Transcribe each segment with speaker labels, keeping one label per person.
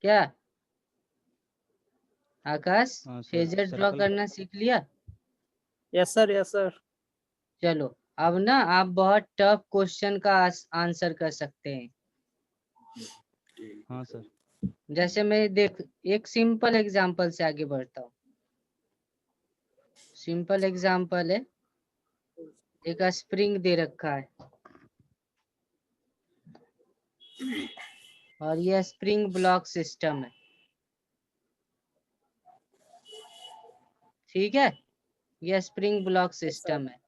Speaker 1: क्या आकाश,
Speaker 2: हाँ sir,
Speaker 1: phasor draw करना सीख लिया?
Speaker 3: Yes sir, yes sir.
Speaker 1: चलो अब ना आप बहुत टफ क्वेश्चन का आंसर कर सकते हैं।
Speaker 2: हाँ सर।
Speaker 1: जैसे मैं देख एक सिंपल एग्जांपल से आगे बढ़ता हूँ। सिंपल एग्जांपल है, एक स्प्रिंग दे रखा है और ये स्प्रिंग ब्लॉक सिस्टम है, ठीक है। ये स्प्रिंग ब्लॉक सिस्टम है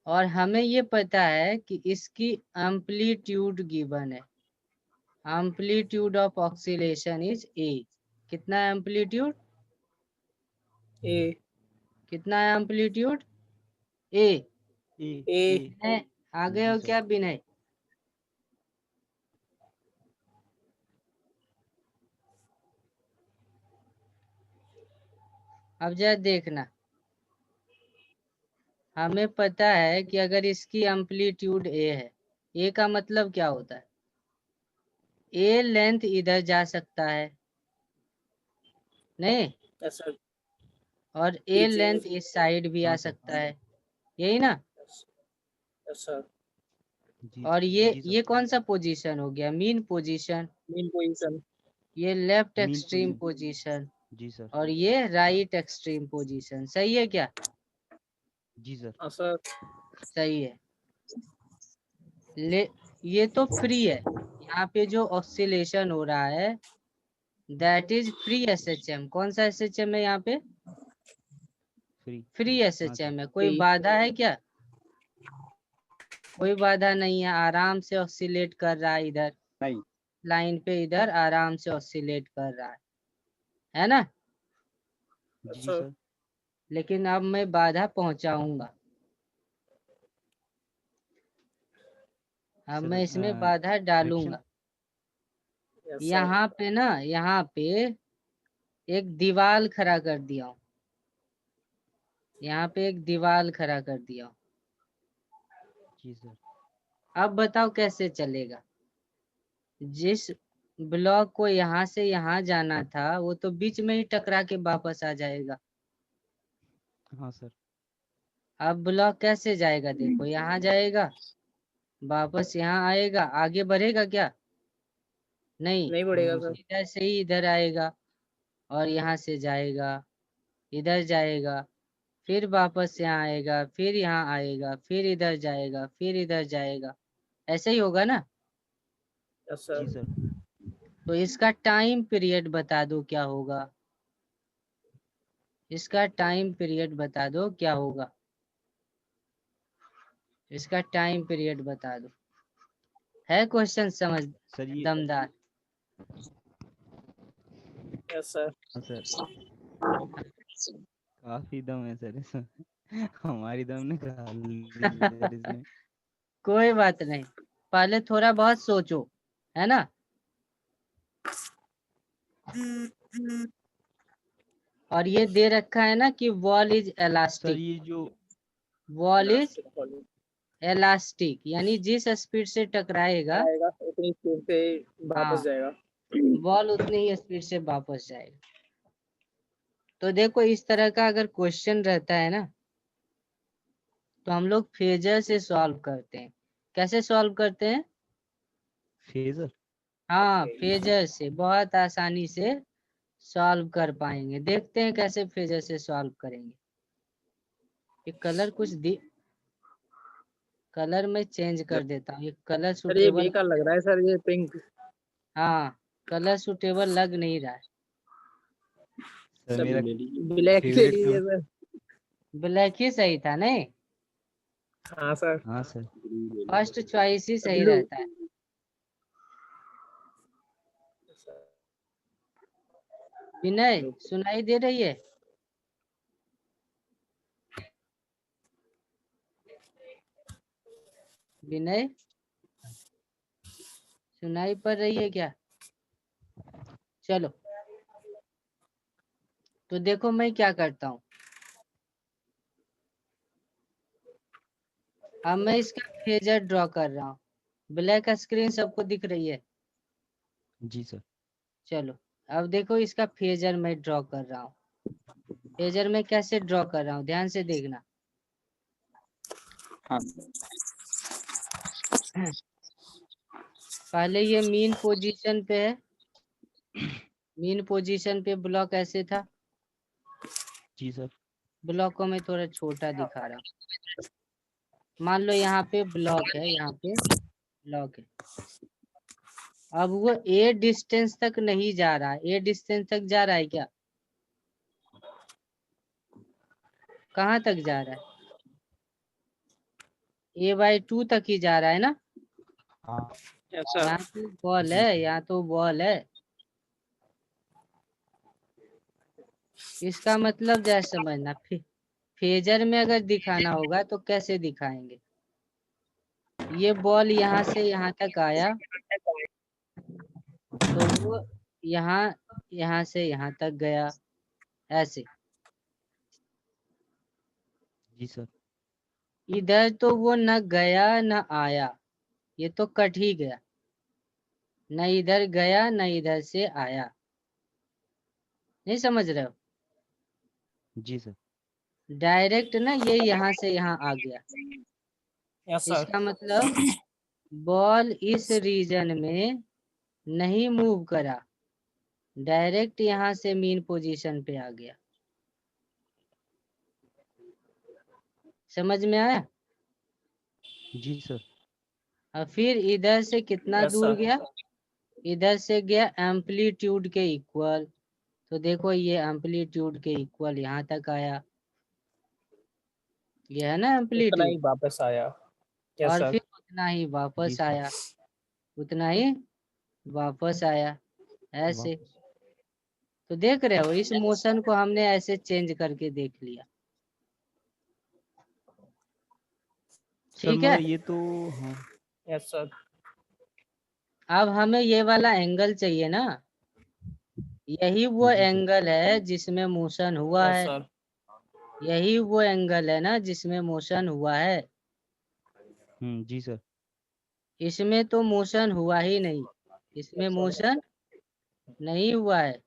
Speaker 1: और हमें ये पता है कि इसकी एम्पलीट्यूड गिवन है। Amplitude of oscillation is a. कितना एम्पलीट्यूड?
Speaker 3: ए।
Speaker 1: कितना एम्पलीट्यूड? ए।
Speaker 3: ए।
Speaker 1: आ गए हो क्या विनय? अब जरा देखना, हमें पता है कि अगर इसकी एम्पलीट्यूड ए है, ए का मतलब क्या होता है? ए लेंथ इधर जा सकता है, नहीं?
Speaker 3: Yes sir.
Speaker 1: और ए लेंथ इस साइड भी आ सकता है, यही ना?
Speaker 3: Yes sir.
Speaker 1: और ये कौन सा पोजीशन हो गया? Mean position.
Speaker 3: Main position.
Speaker 1: ये लेफ्ट एक्सट्रीम पोजीशन
Speaker 2: जी सर।
Speaker 1: और ये राइट एक्सट्रीम पोजीशन। सही है क्या?
Speaker 2: जी सर।
Speaker 3: हाँ सर।
Speaker 1: सही है। ये तो फ्री है, यहाँ पे जो ऑक्सीलेशन हो रहा है दैट इज फ्री एसएचएम। कौन सा एसएचएम है यहाँ पे? फ्री एसएचएम है। कोई बाधा है क्या? कोई बाधा नहीं है, आराम से ऑक्सीलेट कर रहा है इधर
Speaker 4: नहीं।
Speaker 1: लाइन पे, इधर आराम से ऑक्सीलेट कर रहा है ना?
Speaker 2: जी सर।
Speaker 1: लेकिन अब मैं बाधा पहुंचाऊंगा, अब मैं इसमें बाधा डालूंगा। यहाँ पे ना, यहाँ पे एक दीवार खड़ा कर दिया हूँ, यहाँ पे एक दीवार खड़ा कर दिया हूँ।
Speaker 2: जी सर।
Speaker 1: अब बताओ कैसे चलेगा? जिस ब्लॉक को यहाँ से यहाँ जाना था वो तो बीच में ही टकरा के वापस आ जाएगा।
Speaker 2: हाँ सर।
Speaker 1: अब ब्लॉक कैसे जाएगा? देखो यहाँ जाएगा, वापस यहाँ आएगा, आगे बढ़ेगा क्या? नहीं
Speaker 3: बढ़ेगा सर।
Speaker 1: इधर से ही इधर आएगा और यहाँ से जाएगा, इधर जाएगा, फिर वापस यहाँ आएगा, फिर यहाँ आएगा, फिर इधर जाएगा, फिर इधर जाएगा। ऐसे ही होगा ना?
Speaker 3: Yes sir.
Speaker 1: तो इसका टाइम पीरियड बता दो क्या होगा? इसका टाइम पीरियड बता दो क्या होगा? इसका टाइम पीरियड बता दो। है क्वेश्चन समझ दमदार?
Speaker 3: Yes sir.
Speaker 2: काफी दम है सर इसमें। हमारी दम ने खा ली सर इसने।
Speaker 1: कोई बात नहीं, पहले थोड़ा बहुत सोचो, है ना? और ये दे रखा है ना कि वॉल इज
Speaker 2: सर
Speaker 1: इलास्टिक।
Speaker 2: ये जो
Speaker 1: वॉल इज इलास्टिक यानी जिस स्पीड से टकराएगा
Speaker 3: उतनी स्पीड पे वापस जाएगा।
Speaker 1: बॉल उतनी ही स्पीड से वापस जाएगा। तो देखो इस तरह का अगर क्वेश्चन रहता है ना तो हम लोग फेजर से सॉल्व करते हैं। कैसे सॉल्व करते हैं?
Speaker 2: फेजर।
Speaker 1: हाँ, फेजर से बहुत आसानी से सॉल्व कर पाएंगे। देखते हैं कैसे फेजर से सॉल्व करेंगे। ये कलर कलर में चेंज कर देता हूँ, ये कलर
Speaker 3: सर ये
Speaker 1: सूटेबल।
Speaker 3: बेकार लग रहा है सर, ये पिंक।
Speaker 1: हाँ, कलर सूटेबल लग नहीं रहा है।
Speaker 2: सर मेरा
Speaker 3: ब्लैक ले लीजिए सर।
Speaker 1: ब्लैक ही सही था नहीं?
Speaker 3: हाँ सर।
Speaker 2: हाँ सर।
Speaker 1: फर्स्ट चॉइस ही सही
Speaker 3: ब्लू।
Speaker 1: रहता है। विनय सुनाई दे रही है? विनय सुनाई पड़ रही है क्या? चलो तो देखो मैं क्या करता हूँ। अब मैं इसका फेजर ड्रॉ कर रहा हूँ। ब्लैक स्क्रीन सबको दिख रही है?
Speaker 2: जी सर।
Speaker 1: चलो अब देखो इसका फेजर मैं ड्रॉ कर रहा हूँ। फेजर में कैसे ड्रॉ कर रहा हूँ ध्यान से देखना।
Speaker 3: हाँ
Speaker 1: पहले ये मीन पोजीशन पे है, मीन पोजीशन पे ब्लॉक ऐसे था।
Speaker 2: जी सर।
Speaker 1: ब्लॉक को मैं थोड़ा छोटा दिखा रहा हूँ। मान लो यहाँ पे ब्लॉक है, यहाँ पे ब्लॉक है। अब वो ए डिस्टेंस तक नहीं जा रहा है। ए डिस्टेंस तक जा रहा है क्या? कहाँ तक जा रहा है? a/2 तक ही जा रहा है ना।
Speaker 2: हाँ
Speaker 3: यस सर।
Speaker 1: यहाँ तो बॉल है, यहाँ तो बॉल है। इसका मतलब जैसे समझना, फेजर में अगर दिखाना होगा तो कैसे दिखाएंगे। ये बॉल यहाँ से यहाँ तक आया तो वो यहाँ से यहाँ तक गया ऐसे।
Speaker 2: जी सर।
Speaker 1: इधर तो वो न गया न आया, ये तो कट ही गया। न इधर गया न इधर से आया। नहीं समझ रहे हो?
Speaker 2: जी सर।
Speaker 1: डायरेक्ट ना ये यहाँ से यहाँ आ गया।
Speaker 3: Yes sir.
Speaker 1: इसका मतलब बॉल इस रीजन में नहीं मूव करा, डायरेक्ट यहाँ से मीन पोजीशन पे आ गया। समझ में आया?
Speaker 2: जी सर।
Speaker 1: और फिर इधर से कितना
Speaker 3: यस
Speaker 1: दूर
Speaker 3: सर।
Speaker 1: गया? इधर से गया एम्पलीट्यूड के इक्वल। तो देखो ये एम्पलीट्यूड के इक्वल यहाँ तक आया, ये है ना
Speaker 3: उतना
Speaker 1: एम्पलीट्यूड।
Speaker 3: ही वापस आया। यस
Speaker 1: और
Speaker 3: सर।
Speaker 1: फिर उतना ही
Speaker 2: जी
Speaker 1: वापस
Speaker 2: सर।
Speaker 1: आया, उतना ही वापस आया ऐसे।
Speaker 2: वापस।
Speaker 1: तो देख रहे हो इस मोशन को हमने ऐसे चेंज करके देख लिया।
Speaker 2: सर
Speaker 1: ठीक है।
Speaker 2: मगर ये तो हाँ
Speaker 3: यस सर।
Speaker 1: अब हमें ये वाला एंगल चाहिए ना, यही वो
Speaker 2: जी सर।
Speaker 1: एंगल है जिसमें मोशन हुआ
Speaker 3: यस
Speaker 1: है।
Speaker 3: सर।
Speaker 1: यही वो एंगल है ना जिसमें मोशन हुआ है।
Speaker 2: जी सर।
Speaker 1: इसमें तो मोशन हुआ ही नहीं, इसमें मोशन नहीं हुआ है।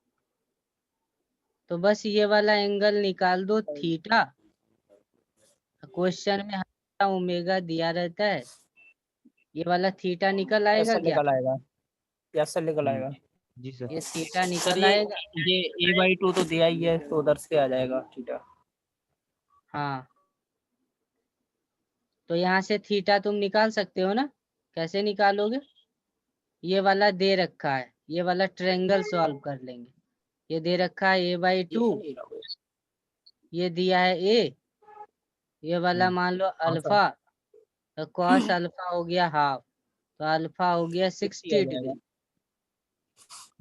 Speaker 1: तो बस ये वाला एंगल निकाल दो थीटा। क्वेश्चन में हमेशा ओमेगा दिया रहता है, ये वाला थीटा निकल
Speaker 3: यस
Speaker 1: आएगा
Speaker 3: सर
Speaker 1: क्या?
Speaker 3: निकल आएगा। यस सर निकल आएगा।
Speaker 2: जी सर।
Speaker 1: ये थीटा
Speaker 3: सर
Speaker 1: निकल
Speaker 3: ये
Speaker 1: आएगा।
Speaker 3: ये a/2 तो दिया ही है, तो उधर से आ जाएगा थीटा।
Speaker 1: हाँ तो यहाँ से थीटा तुम निकाल सकते हो ना। कैसे निकालोगे? ये वाला दे रखा है, ये वाला ट्रायंगल सॉल्व कर लेंगे। ये दे रखा है a/2, ये दिया है a, ये वाला मान लो
Speaker 3: हाँ सर।
Speaker 1: अल्फा, तो cos अल्फा हो गया हाफ, तो अल्फा हो गया
Speaker 3: 60 आ
Speaker 1: 60
Speaker 3: जाएगा।
Speaker 1: डिग्री।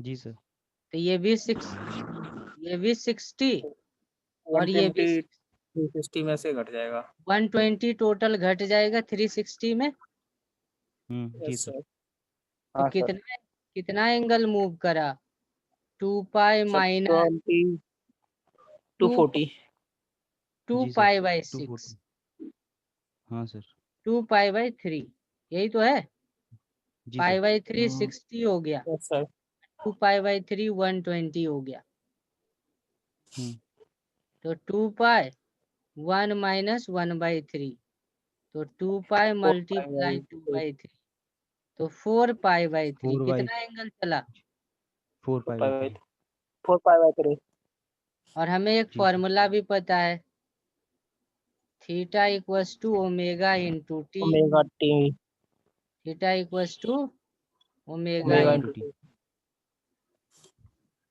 Speaker 2: जी सर।
Speaker 1: तो ये भी 60 और ये भी
Speaker 3: 120 360 में से घट जाएगा।
Speaker 1: 120 टोटल घट जाएगा 360 में।
Speaker 2: जी
Speaker 3: यस
Speaker 2: सर।
Speaker 3: सर।
Speaker 1: तो
Speaker 3: हाँ सर।
Speaker 1: कितना कितना एंगल मूव करा? 2 pi
Speaker 3: sir
Speaker 1: minus
Speaker 3: 20
Speaker 1: to
Speaker 3: 240।
Speaker 1: Two
Speaker 2: जी सर।
Speaker 1: Pi by 6,
Speaker 2: 240। हाँ सर।
Speaker 1: 2 पाई बाई 3, यही तो है।
Speaker 2: जी
Speaker 1: पाई
Speaker 2: सर।
Speaker 1: बाई 3 60 हो गया,
Speaker 3: यस सर।
Speaker 1: 2 पाई बाई 3 120 हो गया। तो 2 पाई 1 माइनस 1/3, तो 2 पाई
Speaker 3: 4
Speaker 1: मल्टीप्लाई 2/3, तो 4 पाई बाई 3।
Speaker 2: 4/3।
Speaker 1: कितना एंगल चला?
Speaker 2: 4/3।
Speaker 3: 4 पाई बाई 3।
Speaker 1: और हमें एक
Speaker 2: जी सर।
Speaker 1: फॉर्मूला भी पता है, theta equals to omega into T.
Speaker 3: Omega T.
Speaker 1: Theta equals to omega
Speaker 3: omega
Speaker 2: into
Speaker 3: into
Speaker 2: T.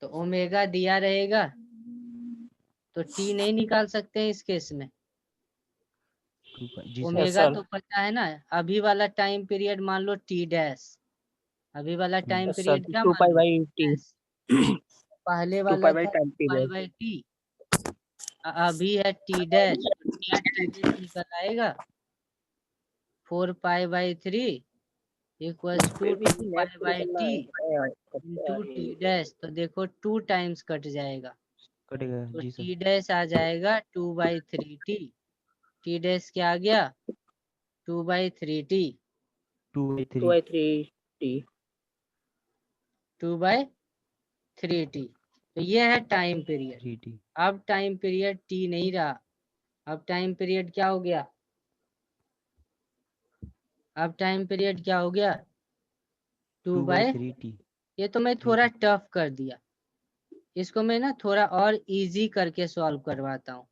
Speaker 1: तो ओमेगा दिया रहेगा तो टी नहीं निकाल सकते हैं इस केस में।
Speaker 2: जी सर।
Speaker 3: Yes
Speaker 1: omega
Speaker 3: sir.
Speaker 1: तो पता है ना, अभी वाला टाइम पीरियड मान लो टी डैश, अभी वाला टाइम
Speaker 3: यस सर
Speaker 1: पीरियड क्या
Speaker 3: 2
Speaker 1: मान
Speaker 3: पाई
Speaker 1: लो
Speaker 3: बाई टी।
Speaker 1: डैश। पहले
Speaker 3: 2
Speaker 1: वाला
Speaker 3: पाई बाई
Speaker 1: था
Speaker 3: time
Speaker 1: 2 pi
Speaker 3: period.
Speaker 1: By T, अभी है टी डैश, तो क्या टी डैश निकल आएगा 4 pi by 3 equals to 2 pi by T into T dash. तो देखो 2 टाइम्स कट जाएगा,
Speaker 2: कटेगा।
Speaker 1: तो
Speaker 2: जी सर।
Speaker 1: टी डैश आ जाएगा 2/3 टी। टी डैश क्या आ गया? 2/3 टी।
Speaker 2: 2/3।
Speaker 3: 2/3 टी।
Speaker 1: 2/3 3t। तो ये है टाइम पीरियड।
Speaker 2: 3t।
Speaker 1: अब टाइम पीरियड t नहीं रहा, अब टाइम पीरियड क्या हो गया, अब टाइम पीरियड क्या हो गया 2/3। ये तो मैं थोड़ा टफ कर दिया, इसको मैं ना थोड़ा और इजी करके सॉल्व करवाता हूँ।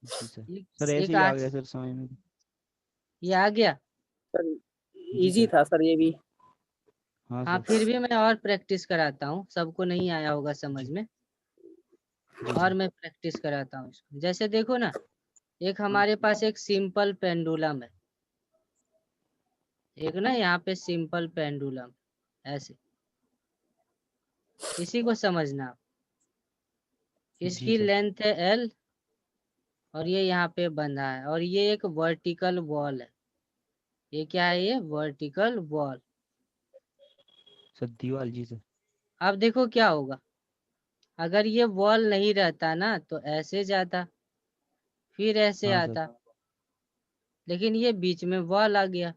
Speaker 2: जी सर। सर ऐसे
Speaker 1: एक
Speaker 2: ही आ
Speaker 1: आज
Speaker 2: गया सर समझ में।
Speaker 1: ये आ गया।
Speaker 3: सर
Speaker 2: जी
Speaker 3: इजी
Speaker 2: सर।
Speaker 3: था सर ये भी।
Speaker 2: हाँ
Speaker 1: हाँ
Speaker 2: सर।
Speaker 1: फिर भी मैं और प्रैक्टिस कराता हूँ, सबको नहीं आया होगा समझ
Speaker 2: जी।
Speaker 1: में,
Speaker 2: जी
Speaker 1: और
Speaker 2: सर।
Speaker 1: मैं प्रैक्टिस कराता हूँ इसको। जैसे देखो ना, एक हमारे पास एक सिंपल पेंडुलम है, एक ना यहाँ पे सिंपल पेंडुलम ऐसे, इसी को समझना आप।
Speaker 2: जी
Speaker 1: इसकी
Speaker 2: सर।
Speaker 1: लेंथ है L और ये यहाँ पे बंधा है, और ये एक वर्टिकल वॉल है। ये क्या है, ये वर्टिकल वॉल।
Speaker 2: सर दीवार। जी सर।
Speaker 1: अब देखो क्या होगा, अगर ये वॉल नहीं रहता ना तो ऐसे जाता, फिर ऐसे
Speaker 2: हाँ
Speaker 1: आता,
Speaker 2: सर।
Speaker 1: लेकिन ये बीच में वॉल आ गया।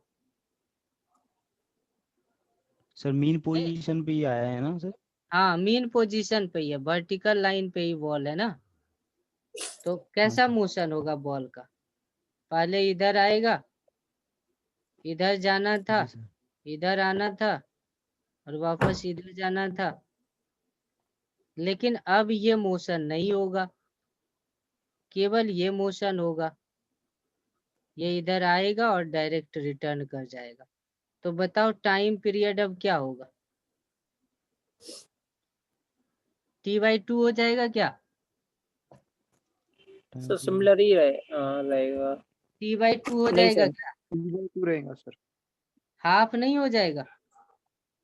Speaker 2: सर मेन पोजीशन पे ही आया है ना सर।
Speaker 1: हाँ मेन पोजीशन पे ही है, वर्टिकल लाइन पे ही वॉल है ना। तो
Speaker 2: हाँ
Speaker 1: कैसा
Speaker 2: सर।
Speaker 1: मोशन होगा बॉल का, पहले इधर आएगा, इधर जाना था,
Speaker 2: जी सर।
Speaker 1: इधर आना था, और वापस इधर जाना था। लेकिन अब ये मोशन नहीं होगा, केवल ये मोशन होगा, ये इधर आएगा और डायरेक्ट रिटर्न कर जाएगा। तो बताओ टाइम पीरियड अब क्या होगा, T/2 हो जाएगा क्या,
Speaker 3: सर सिमिलर ही रहेगा।
Speaker 1: T/2 हो
Speaker 3: नहीं
Speaker 1: जाएगा
Speaker 3: सर,
Speaker 1: क्या,
Speaker 3: T/2 रहेगा सर।
Speaker 1: हाफ नहीं हो जाएगा,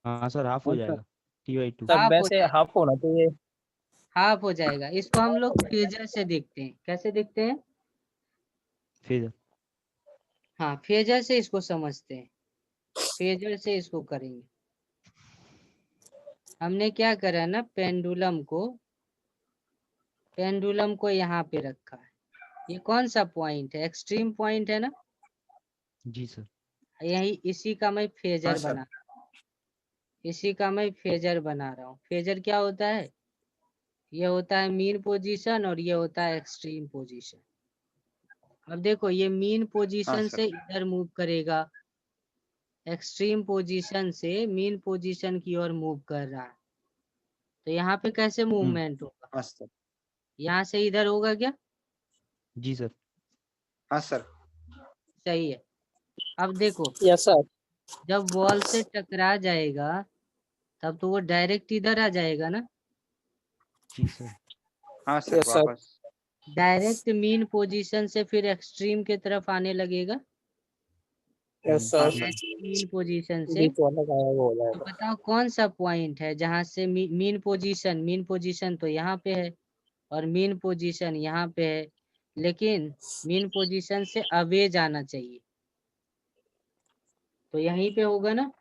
Speaker 2: हाँ सर हाफ हो
Speaker 3: हाँ सर।
Speaker 2: जाएगा। T/2।
Speaker 3: सर
Speaker 1: हाफ हो
Speaker 3: वैसे
Speaker 1: जाएगा,
Speaker 3: हाफ होना चाहिए।
Speaker 1: हाफ हो जाएगा। इसको हम लोग फेजर से देखते हैं, कैसे देखते हैं,
Speaker 2: फिर
Speaker 1: हाँ फेजर से इसको समझते हैं, फेजर से इसको करेंगे। हमने क्या करा ना, पेंडुलम को यहाँ पे रखा है। ये कौन सा पॉइंट है, एक्सट्रीम पॉइंट है ना,
Speaker 2: जी सर।
Speaker 1: यही इसी का मैं फेजर
Speaker 3: हाँ सर।
Speaker 1: बना, इसी का मैं फेजर बना रहा हूँ। फेजर क्या होता है, ये होता है मीन पोजीशन और ये होता है एक्सट्रीम पोजीशन। अब देखो ये मीन पोजीशन से इधर मूव करेगा, एक्सट्रीम पोजीशन से मीन पोजीशन की ओर मूव कर रहा है। तो यहाँ पे कैसे मूवमेंट होगा,
Speaker 3: हाँ सर।
Speaker 1: यहाँ से इधर होगा क्या,
Speaker 2: जी सर।
Speaker 3: हाँ सर।
Speaker 1: सही है। अब देखो
Speaker 3: यस सर।
Speaker 1: जब वॉल से टकरा जाएगा तब तो वो डायरेक्ट इधर आ जाएगा ना,
Speaker 2: जी सर।
Speaker 3: हाँ सर वापस।
Speaker 1: डायरेक्ट मीन पोजीशन से फिर एक्सट्रीम के तरफ आने लगेगा,
Speaker 3: यस सर।
Speaker 1: मीन पोजीशन से।
Speaker 3: बीच वाला गायब हो
Speaker 1: तो
Speaker 3: जाएगा।
Speaker 1: बताओ कौन सा पॉइंट है जहां से मीन पोजीशन तो यहाँ पे है और मीन पोजीशन यहाँ पे है, लेकिन मीन पोजीशन से अवे जाना चाहिए, तो यहीं पे होगा ना।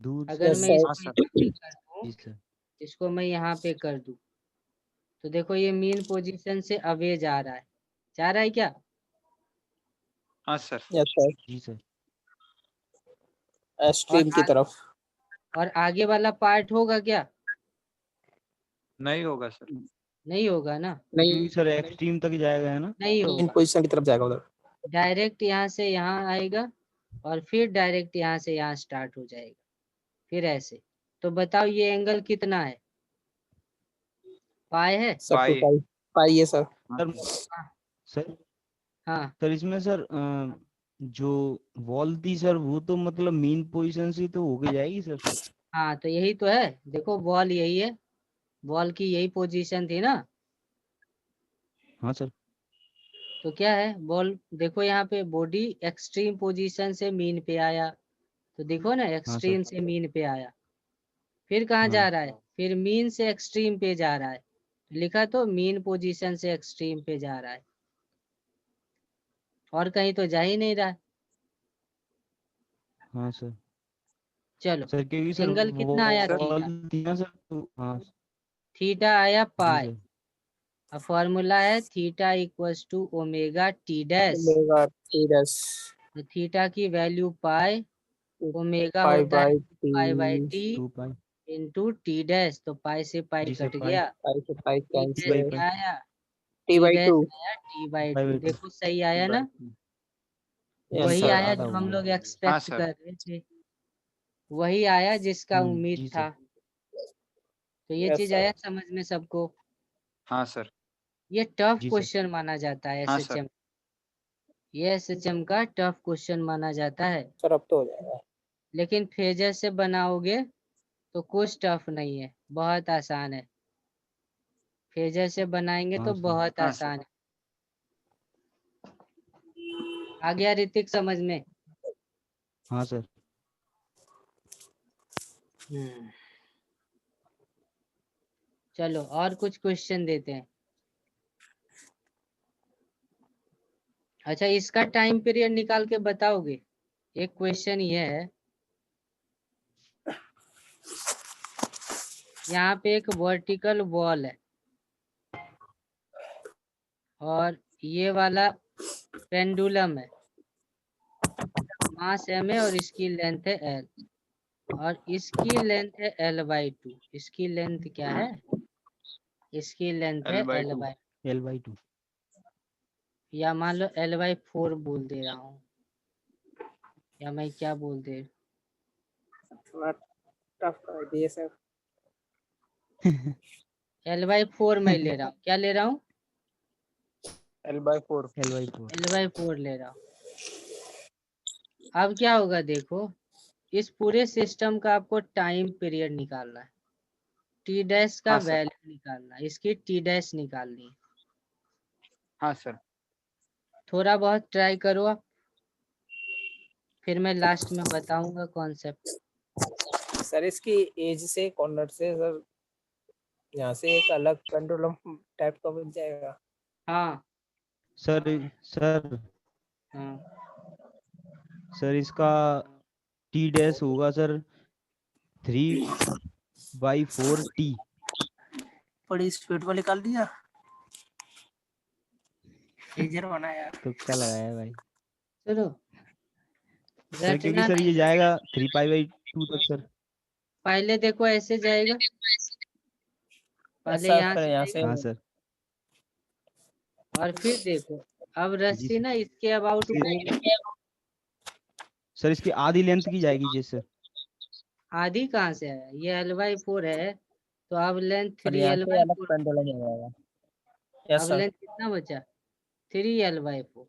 Speaker 2: दूर
Speaker 1: अगर
Speaker 3: यस
Speaker 1: मैं
Speaker 3: सर।
Speaker 1: इसको यहाँ पे कर दूं,
Speaker 2: जी सर।
Speaker 1: इसको मैं यहाँ पे कर दूं, तो देखो ये मीन पोजीशन से अवे जा रहा है, जा रहा है क्या,
Speaker 3: हाँ सर। Yes sir.
Speaker 2: जी सर।
Speaker 1: और
Speaker 3: स्ट्रीम की तरफ।
Speaker 1: और आगे वाला पार्ट होगा क्या,
Speaker 3: नहीं होगा सर।
Speaker 1: नहीं होगा ना,
Speaker 2: क्योंकि सर एक्सट्रीम तक जाएगा है ना।
Speaker 1: नहीं
Speaker 3: इन
Speaker 1: होगा,
Speaker 3: पोजीशन की तरफ जाएगा उधर।
Speaker 1: डायरेक्ट यहाँ से यहाँ आएगा और फिर डायरेक्ट यहाँ से यहाँ स्टार्ट हो जाएगा, फिर ऐसे। तो बताओ ये एंगल कितना है, पाई है,
Speaker 3: सर
Speaker 4: पाई।
Speaker 3: पाई। पाई है सर।
Speaker 2: सर सर
Speaker 1: हाँ
Speaker 2: सर इसमें सर जो वॉल थी सर वो तो मतलब मेन पोजीशन से तो होके जाएगी सर।
Speaker 1: हाँ तो यही तो है, देखो बॉल यही है, बॉल की यही पोजीशन थी ना।
Speaker 2: हाँ सर।
Speaker 1: तो क्या है, बॉल देखो यहाँ पे बॉडी एक्सट्रीम पोजीशन से मीन पे आया, तो देखो ना
Speaker 2: हाँ सर।
Speaker 1: एक्सट्रीम से मीन पे आया, फिर कहाँ जा
Speaker 2: हाँ
Speaker 1: रहा है, फिर मीन से एक्सट्रीम पे जा रहा है, लिखा तो मीन पोजीशन से एक्सट्रीम पे जा रहा है, और कहीं तो जा ही नहीं रहा है।
Speaker 2: हाँ सर।
Speaker 1: चलो
Speaker 2: सर क्योंकि सर
Speaker 1: एंगल कितना आया,
Speaker 2: वॉल
Speaker 1: थीटा,
Speaker 2: थी ना सर तो हाँ।
Speaker 1: थीटा आया
Speaker 2: जी
Speaker 1: पाई।
Speaker 2: सर।
Speaker 1: अब फॉर्मूला है theta equals to omega T dash,
Speaker 3: omega T dash
Speaker 1: तो थीटा की वैल्यू पाई, ओमेगा
Speaker 3: पाई
Speaker 1: होता है
Speaker 3: by
Speaker 1: pi by
Speaker 3: T.
Speaker 1: T,
Speaker 2: 2 pi.
Speaker 1: Into T dash, तो पाई से पाई
Speaker 2: जी सर,
Speaker 1: कट
Speaker 2: पाई
Speaker 1: गया,
Speaker 3: पाई से pi
Speaker 1: T
Speaker 3: cancel
Speaker 1: dash
Speaker 2: pi
Speaker 3: है।
Speaker 1: क्या आया,
Speaker 3: T
Speaker 1: T
Speaker 3: by
Speaker 1: dash
Speaker 3: two.
Speaker 1: आया T by
Speaker 2: pi
Speaker 1: two.
Speaker 2: By two.
Speaker 1: देखो सही आया ना,
Speaker 3: यस
Speaker 1: वही
Speaker 3: सर।
Speaker 1: आया
Speaker 2: आधा
Speaker 1: जो
Speaker 2: हो
Speaker 1: हम
Speaker 2: गया।
Speaker 1: लोग
Speaker 4: हाँ
Speaker 1: एक्सपेक्ट
Speaker 4: सर।
Speaker 1: कर रहे थे, वही आया जिसका उम्मीद
Speaker 2: जी
Speaker 1: था।
Speaker 2: सर।
Speaker 1: तो ये
Speaker 3: यस
Speaker 1: चीज
Speaker 3: सर।
Speaker 1: आया समझ में सबको।
Speaker 4: हाँ सर।
Speaker 1: ये टफ
Speaker 2: जी सर।
Speaker 1: क्वेश्चन माना जाता है
Speaker 4: हाँ
Speaker 1: एसएचएम, ये एसएचएम का टफ क्वेश्चन माना जाता है।
Speaker 3: सर अब तो हो जाएगा।
Speaker 1: लेकिन फेजर से बनाओगे तो कुछ टफ नहीं है, बहुत आसान है। फेजर से बनाएंगे तो
Speaker 2: हाँ सर।
Speaker 1: बहुत
Speaker 4: हाँ सर।
Speaker 1: आसान है। आ गया ऋतिक समझ में?
Speaker 2: हाँ सर।
Speaker 1: चलो और कुछ क्वेश्चन देते हैं। अच्छा, इसका टाइम पीरियड निकाल के बताओगे? एक क्वेश्चन ये है, यहाँ पे एक वर्टिकल वॉल है और ये वाला पेंडुलम है, मास m है और इसकी लेंथ है l, और इसकी लेंथ है l/2। इसकी लेंथ क्या है? इसकी लेंथ है
Speaker 4: L/2।
Speaker 2: L/2।
Speaker 1: या मान लो l/4 बोल दे रहा हूँ, या मैं क्या बोल दे,
Speaker 3: थोड़ा टफ कर दिए सर।
Speaker 1: l/4 मैं ले रहा हूँ। क्या ले रहा हूँ?
Speaker 4: L/4।
Speaker 2: L/4।
Speaker 1: l/4 ले रहा हूँ। अब क्या होगा देखो, इस पूरे सिस्टम का आपको टाइम पीरियड निकालना है, टी डैश का
Speaker 4: हाँ सर।
Speaker 1: वैल्यू निकालना है, इसकी टी डैश निकालनी है।
Speaker 4: हाँ सर।
Speaker 1: थोड़ा बहुत ट्राई करो आप, फिर मैं लास्ट में बताऊंगा कॉन्सेप्ट।
Speaker 3: सर इसकी एज से कॉर्नर से सर यहाँ से एक अलग पेंडुलम टाइप का मिल जाएगा।
Speaker 1: हाँ
Speaker 2: सर सर
Speaker 1: हाँ
Speaker 2: सर इसका टी डैश होगा सर 3/4 t।
Speaker 3: बड़ी स्पीड में निकाल दिया। फेजर बनाया।
Speaker 2: तुक्का लगाया भाई
Speaker 1: चलो
Speaker 2: सर, क्योंकि
Speaker 1: रटना
Speaker 2: सर ये
Speaker 1: नहीं।
Speaker 2: जाएगा 3π/2 तक सर।
Speaker 1: पहले देखो ऐसे जाएगा, पहले
Speaker 3: ऐसा
Speaker 1: यहाँ
Speaker 3: फिर
Speaker 1: से
Speaker 3: यहाँ
Speaker 1: जाएगा
Speaker 3: से
Speaker 2: हाँ सर।
Speaker 1: और फिर देखो, अब
Speaker 2: जी
Speaker 1: रस्सी
Speaker 2: सर।
Speaker 1: ना इसके अबाउट घूम,
Speaker 2: सर इसकी आधी लेंथ की जाएगी जी सर।
Speaker 1: आधी कहाँ से है? ये l/4 है, तो अब लेंथ
Speaker 3: और यहाँ से अलग
Speaker 1: 3l/4।
Speaker 3: पेंडुलम हो जाएगा। यस
Speaker 1: अब
Speaker 3: सर।
Speaker 1: लेंथ कितना बचा? 3l/4।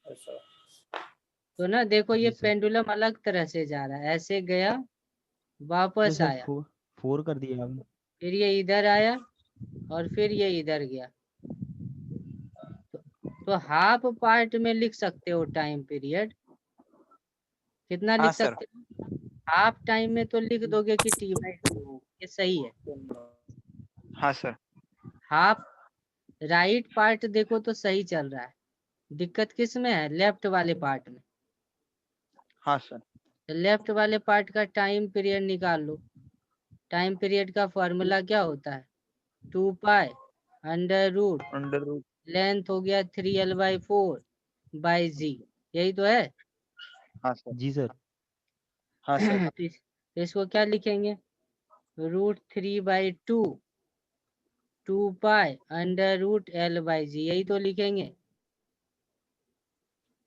Speaker 3: Yes sir.
Speaker 1: तो ना देखो ये
Speaker 2: जी सर।
Speaker 1: पेंडुलम अलग तरह से जा रहा है, ऐसे गया
Speaker 2: तो
Speaker 1: वापस
Speaker 2: सर
Speaker 1: आया,
Speaker 2: 4 कर दिया आपने।
Speaker 1: फिर ये इधर आया और फिर ये इधर गया। तो हाफ पार्ट में लिख सकते हो टाइम पीरियड, कितना
Speaker 4: हाँ
Speaker 1: लिख
Speaker 4: सर।
Speaker 1: सकते हो? हाफ टाइम में तो लिख दोगे कि t/2, ये सही है।
Speaker 4: हाँ सर।
Speaker 1: हाफ राइट पार्ट देखो तो सही चल रहा है, दिक्कत किस में है? लेफ्ट वाले पार्ट में।
Speaker 4: हाँ सर।
Speaker 1: तो लेफ्ट वाले पार्ट का टाइम पीरियड निकाल लो। टाइम पीरियड का फॉर्मूला क्या होता है? 2π √,
Speaker 4: √।
Speaker 1: लेंथ हो गया 3l/4/g, यही तो है।
Speaker 4: हाँ सर।
Speaker 2: जी सर।
Speaker 4: हाँ सर।
Speaker 1: तो इसको क्या लिखेंगे? √3/2 2π √l/g, यही तो लिखेंगे।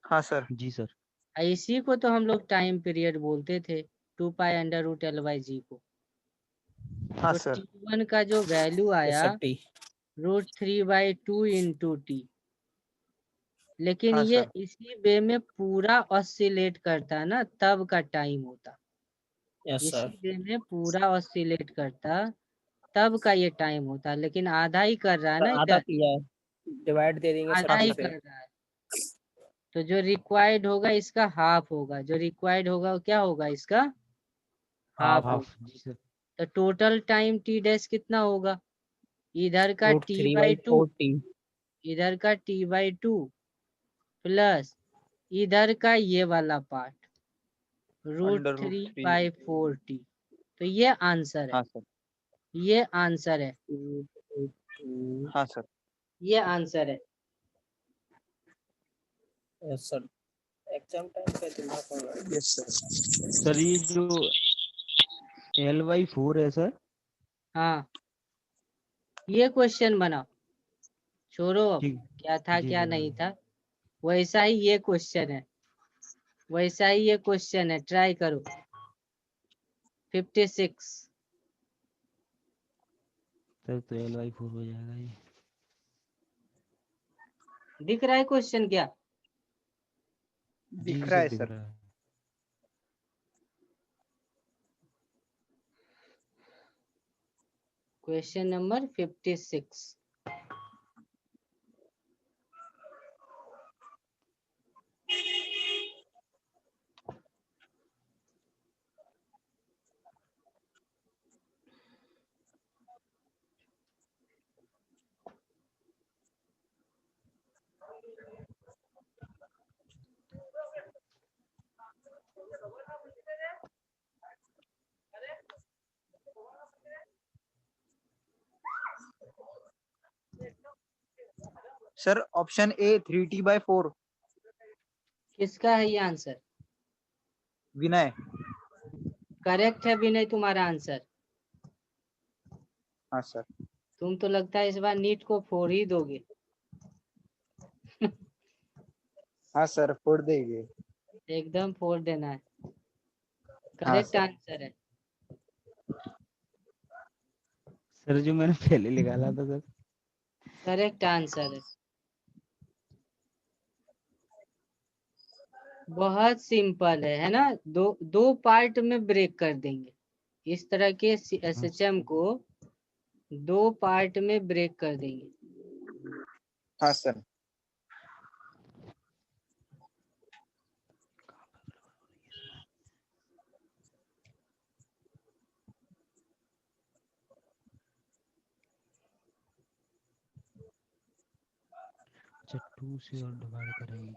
Speaker 4: हाँ सर।
Speaker 2: जी सर।
Speaker 1: इसी को तो हम लोग टाइम पीरियड बोलते थे, 2π √l/g को।
Speaker 4: हाँ
Speaker 1: तो
Speaker 4: सर।
Speaker 1: t1 का जो वैल्यू आया
Speaker 3: सर टी।
Speaker 1: √3/2 इंटू टी, लेकिन
Speaker 4: हाँ
Speaker 1: ये
Speaker 4: सर।
Speaker 1: इसी वे में पूरा ऑसिलेट करता ना, तब का टाइम होता।
Speaker 3: यस
Speaker 1: इसी
Speaker 3: सर।
Speaker 1: वे में पूरा ऑसिलेट करता, तब का ये टाइम होता। लेकिन आधा ही कर रहा है ना
Speaker 3: आधा
Speaker 1: इधर,
Speaker 3: किया है, डिवाइड दे देंगे सर
Speaker 1: आधा ही
Speaker 3: टू से।
Speaker 1: कर रहा है। तो जो रिक्वायर्ड होगा इसका हाफ होगा, जो रिक्वायर्ड होगा वो क्या होगा? इसका हाफ होगा।
Speaker 2: हाफ। जी सर।
Speaker 1: तो टोटल टाइम टी डैश कितना होगा? इधर का t/2,
Speaker 3: √3/4 टी।
Speaker 1: इधर का t/2 प्लस इधर का ये वाला पार्ट
Speaker 4: √3।
Speaker 1: √3/4t। तो ये आंसर है,
Speaker 4: हाँ सर।
Speaker 1: ये आंसर है,
Speaker 4: हाँ सर।
Speaker 1: ये आंसर है।
Speaker 3: Yes sir. एग्जाम टाइम पे दिमाग लगा।
Speaker 4: Yes sir.
Speaker 2: सर ये जो L/4 है सर।
Speaker 1: हाँ, ये क्वेश्चन बनाओ, छोड़ो अब
Speaker 2: ठीक।
Speaker 1: क्या था
Speaker 2: जी
Speaker 1: क्या
Speaker 2: सर।
Speaker 1: नहीं था, वैसा ही ये क्वेश्चन है, वैसा ही ये क्वेश्चन है, ट्राई करो। 56
Speaker 2: सर तो L/4 हो जाएगा ये।
Speaker 1: दिख रहा है क्वेश्चन क्या?
Speaker 2: जी
Speaker 4: दिख रहा
Speaker 2: सर
Speaker 4: है
Speaker 2: दिख
Speaker 4: सर।
Speaker 2: रहा है।
Speaker 1: Question number 56।
Speaker 4: Sir option A 3t/4।
Speaker 1: किसका है ये आंसर?
Speaker 4: विनय।
Speaker 1: करेक्ट है विनय तुम्हारा आंसर।
Speaker 4: हाँ सर।
Speaker 1: तुम तो लगता है इस बार नीट को 4 ही दोगे।
Speaker 4: हाँ सर, फोड़ देंगे।
Speaker 1: एकदम 4 देना है,
Speaker 4: हाँ
Speaker 1: करेक्ट
Speaker 4: सर।
Speaker 1: आंसर है।
Speaker 2: सर जो मैंने पहले निकाला था सर।
Speaker 1: करेक्ट आंसर है। बहुत सिंपल है ना? दो पार्ट में ब्रेक कर देंगे, इस तरह के एसएचएम को 2 पार्ट में ब्रेक कर देंगे।
Speaker 4: हाँ सर।
Speaker 2: अच्छा 2 से और डिवाइड करेंगे।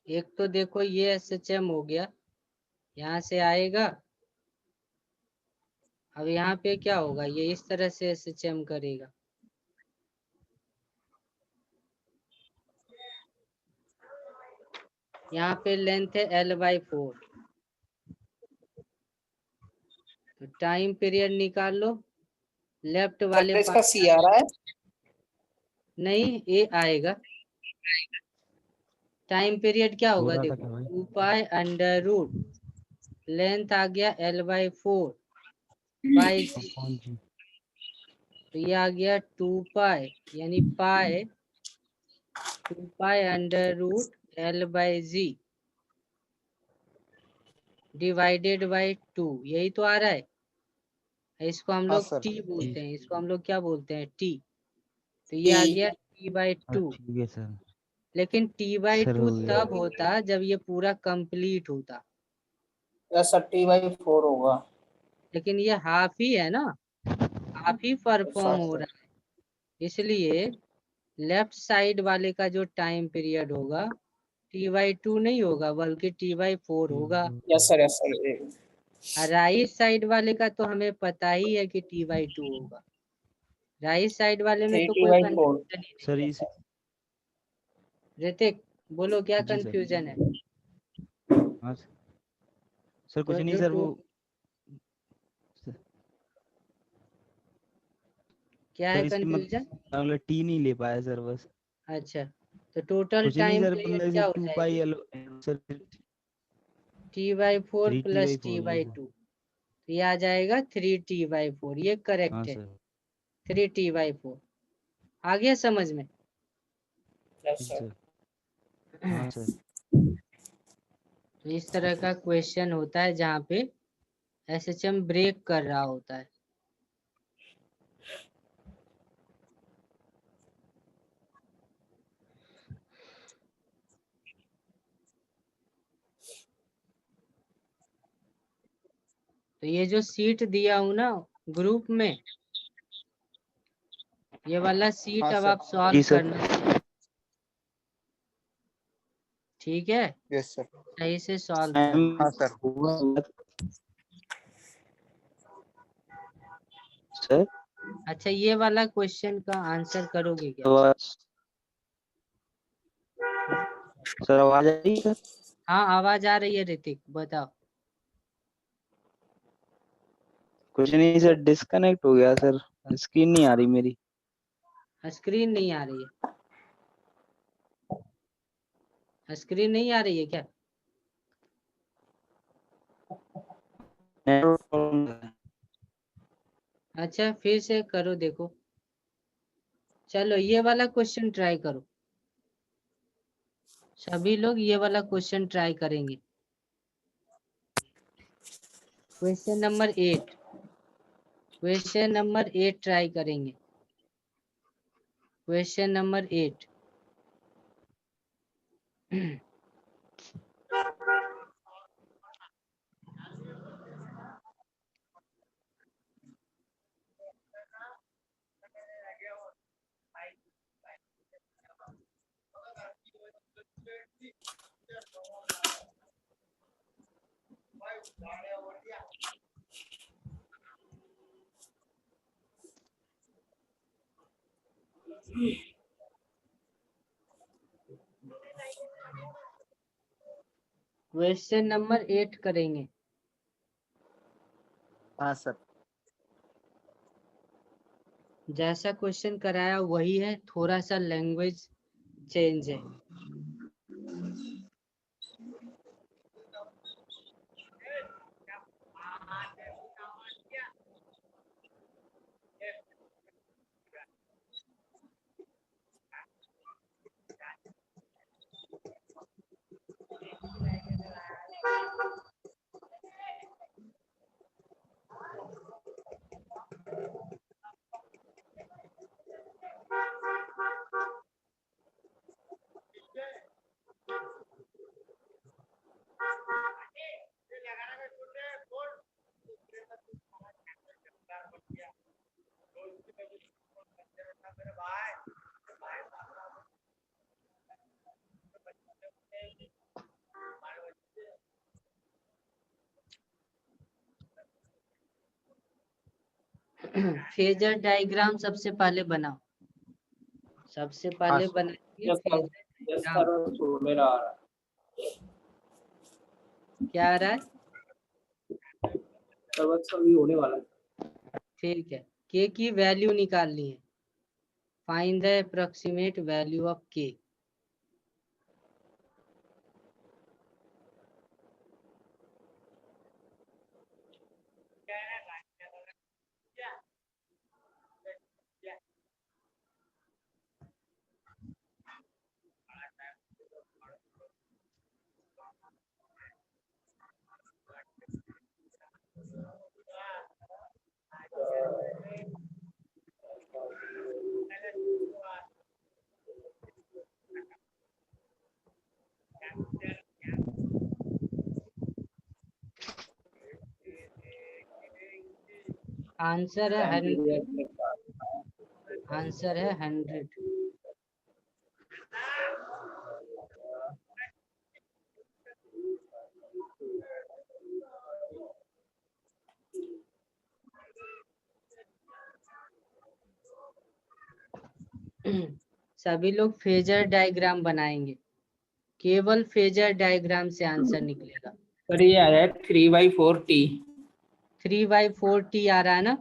Speaker 1: एक तो देखो ये एसएचएम हो गया, यहाँ से आएगा। अब यहाँ पे क्या होगा, ये इस तरह से एसएचएम करेगा। यहाँ पे लेंथ है L/4, तो टाइम पीरियड निकाल लो। लेफ्ट वाले
Speaker 3: इसका
Speaker 1: पार्ट
Speaker 3: सी आ रहा है।
Speaker 1: नहीं, ए आएगा। टाइम पीरियड क्या
Speaker 2: हो
Speaker 1: होगा,
Speaker 2: रहा था
Speaker 1: देखो
Speaker 2: क्या भाई?
Speaker 1: 2π√, लेंथ आ गया L/4 बाई जी,
Speaker 2: कौन जी?
Speaker 1: तो ये आ गया 2π, यानी पाई 2π√L/g डिवाइडेड बाई 2, यही तो आ रहा है। इसको हम
Speaker 4: हाँ
Speaker 1: लोग
Speaker 4: सर।
Speaker 1: टी
Speaker 2: जी
Speaker 1: बोलते हैं, इसको हम लोग क्या बोलते हैं, टी। तो ये आ गया T/2।
Speaker 2: ठीक है सर।
Speaker 1: लेकिन
Speaker 2: सर
Speaker 1: T/2
Speaker 2: हो गया।
Speaker 1: तब होता जब ये पूरा कंप्लीट होता,
Speaker 3: प्लस 30/4 होगा।
Speaker 1: लेकिन ये हाफ ही है ना, हाफ ही परफॉर्म हो
Speaker 3: सर
Speaker 1: रहा है, इसलिए लेफ्ट साइड वाले का जो टाइम पीरियड होगा T/2 नहीं होगा, बल्कि T/4 होगा।
Speaker 3: Yes sir, yes sir.
Speaker 1: Right side वाले का तो हमें पता ही है कि T/2 होगा। राइट साइड वाले में तो कोई
Speaker 3: 30/4।
Speaker 1: कंफ्यूजन ही
Speaker 2: सर
Speaker 1: नहीं
Speaker 2: इस
Speaker 1: है। ऋतिक बोलो क्या
Speaker 2: जी सर।
Speaker 1: कंफ्यूजन है?
Speaker 2: हाँ सर कुछ
Speaker 1: तो
Speaker 2: नहीं
Speaker 1: जो
Speaker 2: सर, वो
Speaker 1: क्या है
Speaker 2: सर इसमें
Speaker 1: कंफ्यूजन?
Speaker 2: मतलब टी नहीं ले पाया सर बस।
Speaker 1: अच्छा, तो टोटल
Speaker 2: कुछ नहीं
Speaker 1: टाइम
Speaker 2: सर,
Speaker 1: पीरियड
Speaker 2: मतलब ऐसे
Speaker 1: क्या हो
Speaker 2: 2 पाई
Speaker 1: जाएगी?
Speaker 2: L sir.
Speaker 1: T/4 plus
Speaker 2: 3t/4 ये
Speaker 1: T/2,
Speaker 2: सर।
Speaker 1: तो ये आ जाएगा 3t/4, ये
Speaker 2: हाँ
Speaker 1: करेक्ट है।
Speaker 2: सर।
Speaker 1: 3t/4 आ गया समझ में?
Speaker 3: यस
Speaker 2: जी
Speaker 3: सर।
Speaker 2: सर। हाँ सर।
Speaker 1: तो इस तरह का क्वेश्चन होता है जहाँ पे एसएचएम ब्रेक कर रहा होता है। तो ये जो सीट दिया हूँ ना ग्रुप में, ये वाला सीट
Speaker 4: हाँ
Speaker 1: अब
Speaker 4: सर।
Speaker 1: आप सॉल्व
Speaker 2: सर।
Speaker 1: करना, ठीक है?
Speaker 4: Yes sir.
Speaker 1: सही से सॉल्व करना।
Speaker 4: हाँ सर।
Speaker 2: सर
Speaker 1: अच्छा, ये वाला क्वेश्चन का आंसर करोगे क्या?
Speaker 2: सर आवाज आ रही है?
Speaker 1: हाँ आवाज आ रही है ऋतिक, बताओ।
Speaker 2: कुछ नहीं सर, डिस्कनेक्ट हो गया सर, स्क्रीन नहीं आ रही मेरी।
Speaker 1: स्क्रीन नहीं आ रही है? स्क्रीन नहीं आ रही है क्या?
Speaker 2: नेटवर्क प्रॉब्लम है।
Speaker 1: अच्छा फिर से करो देखो। चलो ये वाला क्वेश्चन ट्राई करो, सभी लोग ये वाला क्वेश्चन ट्राई करेंगे। Question number 8, question number 8 try करेंगे। Question number 8। क्वेश्चन नंबर 8 करेंगे।
Speaker 4: हाँ सर।
Speaker 1: जैसा क्वेश्चन कराया वही है, थोड़ा सा लैंग्वेज चेंज है। फेजर डायग्राम सबसे पहले बनाओ, सबसे पहले
Speaker 4: हाँ,
Speaker 1: बनाइए
Speaker 3: yes sir,
Speaker 1: phasor
Speaker 3: yes
Speaker 1: diagram.
Speaker 3: Sir, तो मेरा आ रहा
Speaker 1: क्या आ रहा है?
Speaker 3: है सर, बस अभी होने वाला है।
Speaker 1: ठीक है, के की वैल्यू निकालनी है। Find the approximate value of के। आंसर है 100, आंसर है 100। सभी लोग फेजर डायग्राम बनाएंगे, केवल फेजर डायग्राम से आंसर निकलेगा।
Speaker 3: सर ये आ रहा है 3/4t
Speaker 1: 3/4t आ रहा है ना?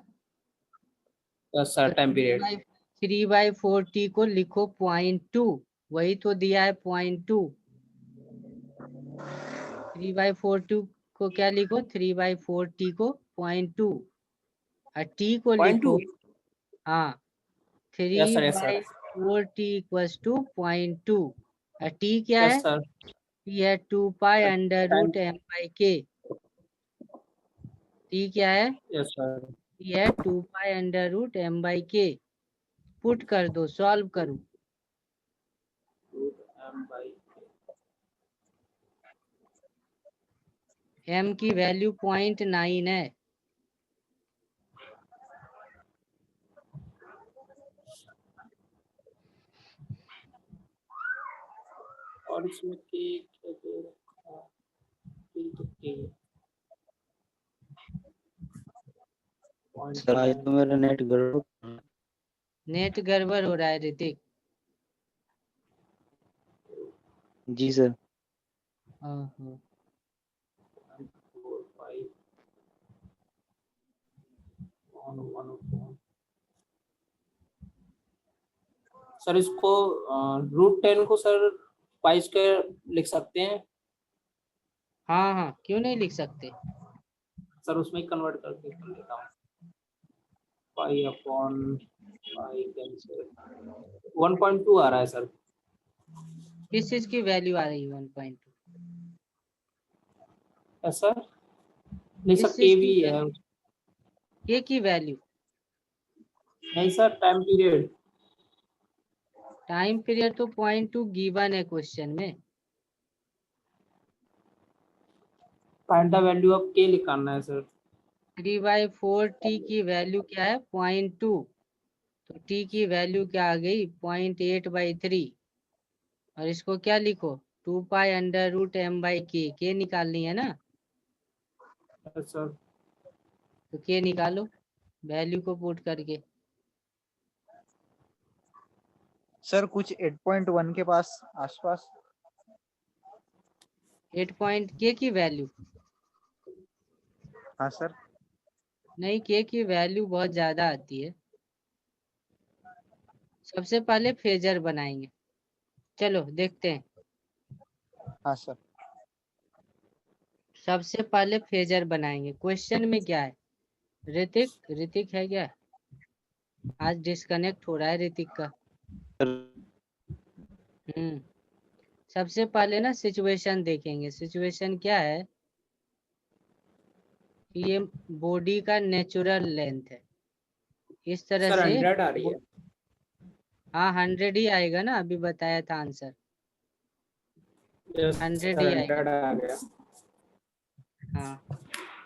Speaker 3: Sir, time period.
Speaker 1: 3/4t को लिखो 0.2, वही तो दिया है 0.2। 3/4t को क्या लिखो? 3/4t को 0.2 और t को
Speaker 3: 0.2।
Speaker 1: लिखो, हाँ,
Speaker 3: yes sir, yes sir,
Speaker 1: 3/4t equals to 0.2 और t क्या है?
Speaker 3: Yes sir.
Speaker 1: t है 2 pi under
Speaker 3: time,
Speaker 1: root m/k। t क्या है?
Speaker 3: Yes sir.
Speaker 1: t है 2 pi under root m/k। Put कर दो, सॉल्व करो। m की वैल्यू 0.9 है।
Speaker 3: और इसमें के क्या दे रखा है? तो के
Speaker 2: सर आज तो मेरा नेट गड़बड़।
Speaker 1: नेट गड़बड़ हो रहा है ऋतिक।
Speaker 2: जी सर।
Speaker 1: हाँ।
Speaker 3: सर इसको √10 को सर पाई स्क्वायर लिख सकते हैं
Speaker 1: हाँ, क्यों नहीं लिख सकते।
Speaker 3: सर, उसमें कन्वर्ट करके कर लेता हूँ। पाई अपॉन पाई कैंसिल 1.2 आ रहा है सर।
Speaker 1: किस चीज की वैल्यू आ रही है 1.2?
Speaker 3: ऐसा नहीं सर,
Speaker 1: किस चीज
Speaker 3: के भी
Speaker 1: की
Speaker 3: है।
Speaker 1: के की वैल्यू?
Speaker 3: नहीं sir, time period.
Speaker 1: Time period तो 0.2 गिवन है क्वेश्चन में।
Speaker 3: फाइंड द वैल्यू ऑफ के निकालना है सर।
Speaker 1: 3/4 टी की वैल्यू क्या है? 0.2। तो टी की वैल्यू क्या आ गई? 0.8/3। और इसको क्या लिखो? 2π√m/k। के निकालनी है ना,
Speaker 3: सर
Speaker 1: तो के निकालो वैल्यू को पुट करके।
Speaker 4: सर कुछ 8.1 के पास आसपास।
Speaker 1: 8 पॉइंट के की वैल्यू
Speaker 4: हाँ सर।
Speaker 1: नहीं, के की वैल्यू बहुत ज्यादा आती है। सबसे पहले फेजर बनाएंगे, चलो देखते हैं।
Speaker 4: हाँ सर।
Speaker 1: सबसे पहले फेजर बनाएंगे। क्वेश्चन में क्या है? ऋतिक है क्या? आज डिस्कनेक्ट हो रहा है ऋतिक का। सबसे पहले ना सिचुएशन देखेंगे। सिचुएशन क्या है कि ये बॉडी का नेचुरल लेंथ है, इस तरह
Speaker 3: सर
Speaker 1: से
Speaker 3: 100 आ रही है।
Speaker 1: हाँ 100 ही आएगा ना, अभी बताया था आंसर।
Speaker 3: यस
Speaker 1: 100
Speaker 3: सर,
Speaker 1: ही
Speaker 3: 100
Speaker 1: आएगा।
Speaker 3: आ गया।
Speaker 1: हाँ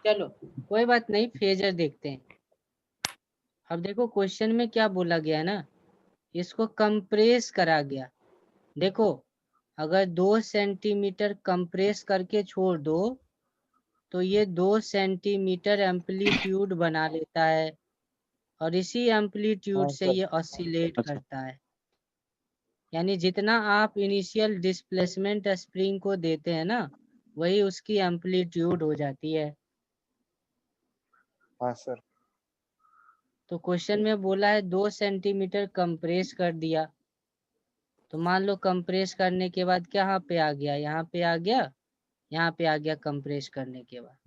Speaker 1: चलो कोई बात नहीं, फेजर देखते हैं। अब देखो क्वेश्चन में क्या बोला गया है ना, इसको कंप्रेस करा गया। देखो अगर 2 सेंटीमीटर कंप्रेस करके छोड़ दो तो ये 2 सेंटीमीटर एम्पलीट्यूड बना लेता है, और इसी एम्पलीट्यूड
Speaker 4: हाँ
Speaker 1: से
Speaker 4: सर।
Speaker 1: ये ऑसिलेट
Speaker 2: अच्छा।
Speaker 1: करता है। यानी जितना आप इनिशियल डिस्प्लेसमेंट स्प्रिंग को देते हैं ना, वही उसकी एम्पलीट्यूड हो जाती है।
Speaker 4: हाँ सर।
Speaker 1: तो क्वेश्चन में बोला है 2 सेंटीमीटर कंप्रेस कर दिया। तो मान लो कंप्रेस करने के बाद क्या पे आ गया? यहाँ पे आ गया, यहाँ पे आ गया कंप्रेस करने के बाद।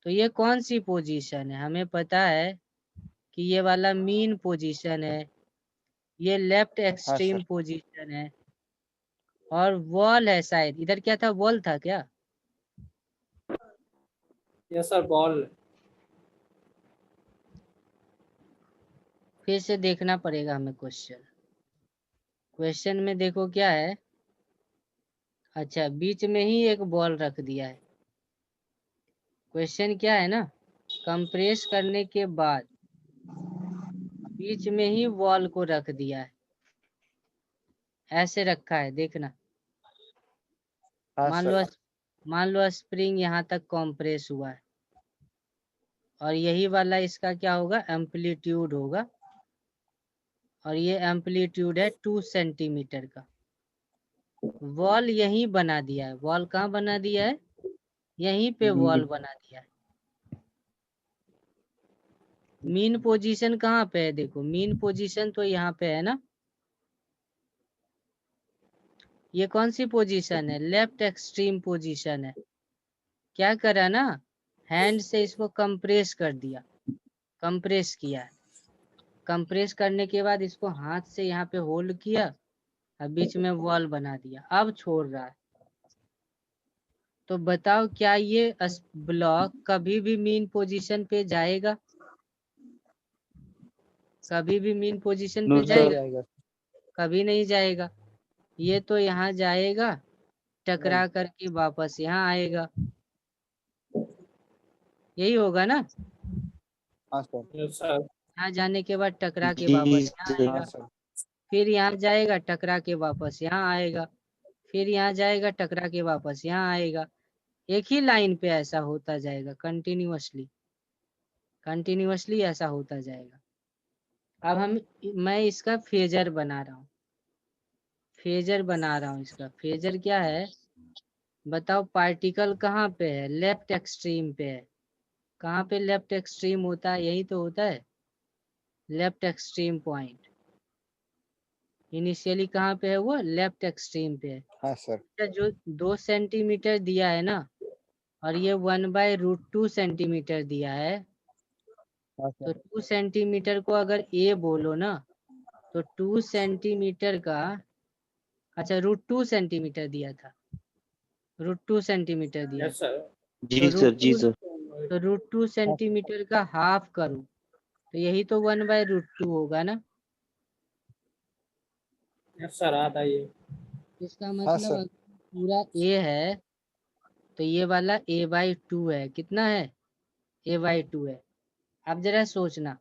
Speaker 1: तो ये कौन सी पोजीशन है? हमें पता है कि ये वाला मीन पोजीशन है, ये लेफ्ट
Speaker 4: हाँ
Speaker 1: एक्सट्रीम
Speaker 4: सर।
Speaker 1: पोजीशन है, और वॉल है शायद। इधर क्या था? वॉल था क्या?
Speaker 3: Yes sir, ball.
Speaker 1: फिर से देखना पड़ेगा हमें क्वेश्चन में देखो क्या है। अच्छा बीच में ही एक बॉल रख दिया है। क्वेश्चन क्या है ना, कंप्रेस करने के बाद बीच में ही वॉल को रख दिया है, ऐसे रखा है देखना।
Speaker 4: हाँ
Speaker 1: मान
Speaker 4: सर।
Speaker 1: लो मान लो स्प्रिंग यहाँ तक कंप्रेस हुआ है, और यही वाला इसका क्या होगा? एम्पलीट्यूड होगा, और ये एम्पलीट्यूड है 2 सेंटीमीटर का। वॉल यहीं बना दिया है। वॉल कहाँ बना दिया है? यहीं पे वॉल बना दिया है। मीन पोजीशन कहाँ पे है? देखो मीन पोजीशन तो यहाँ पे है ना। ये कौन सी पोजीशन है? लेफ्ट एक्सट्रीम पोजीशन है। क्या करा ना, हैंड से इसको कंप्रेस कर दिया, कंप्रेस किया है। कंप्रेस करने के बाद इसको हाथ से यहाँ पे होल्ड किया, और बीच में वॉल बना दिया। अब छोड़ रहा है। तो बताओ क्या ये ब्लॉक कभी भी मीन पोजीशन पे जाएगा? कभी भी मीन पोजीशन
Speaker 2: नो
Speaker 1: पे
Speaker 4: नहीं
Speaker 2: सर।
Speaker 1: जाएगा?
Speaker 4: जाएगा।
Speaker 1: कभी नहीं जाएगा। ये तो यहाँ जाएगा,
Speaker 4: नहीं।
Speaker 1: टकरा करके वापस यहाँ आएगा। यही होगा ना।
Speaker 4: हाँ सर।
Speaker 3: Yes sir.
Speaker 1: यहाँ जाने के बाद टकरा के
Speaker 2: जी
Speaker 1: वापस यहाँ
Speaker 2: सर।
Speaker 4: हाँ
Speaker 1: आएगा।
Speaker 4: सर।
Speaker 1: फिर यहाँ जाएगा, टकरा के वापस यहाँ आएगा। फिर यहाँ जाएगा, टकरा के वापस यहाँ आएगा। एक ही लाइन पे ऐसा होता जाएगा, कंटिन्यूअसली ऐसा होता जाएगा। अब मैं इसका फेजर बना रहा हूँ। फेजर बना रहा हूँ इसका। फेजर क्या है बताओ? पार्टिकल कहाँ पे है? लेफ्ट एक्सट्रीम पे है। कहाँ पे लेफ्ट एक्सट्रीम होता है? यही तो होता है लेफ्ट एक्सट्रीम पॉइंट। इनिशियली कहाँ पे है वो? लेफ्ट एक्सट्रीम पे है।
Speaker 4: हाँ सर।
Speaker 1: जो 2 सेंटीमीटर दिया है ना, और ये 1/√2 सेंटीमीटर दिया है,
Speaker 4: हाँ
Speaker 1: तो
Speaker 4: सर।
Speaker 1: 2 सेंटीमीटर को अगर ए बोलो ना, तो 2 सेंटीमीटर का, अच्छा √2 सेंटीमीटर दिया था, √2 सेंटीमीटर दिया
Speaker 3: यस
Speaker 1: था,
Speaker 3: सर।
Speaker 1: तो
Speaker 5: जी सर, जी सर।
Speaker 1: √2 सेंटीमीटर का हाफ करूँ तो यही तो 1/√2 होगा ना।
Speaker 3: यस सर, आता है ये।
Speaker 1: इसका
Speaker 4: हाँ
Speaker 1: मतलब
Speaker 4: सर।
Speaker 1: अगर पूरा ए है तो ये वाला a/2 है। कितना है? a/2 है। अब जरा सोचना,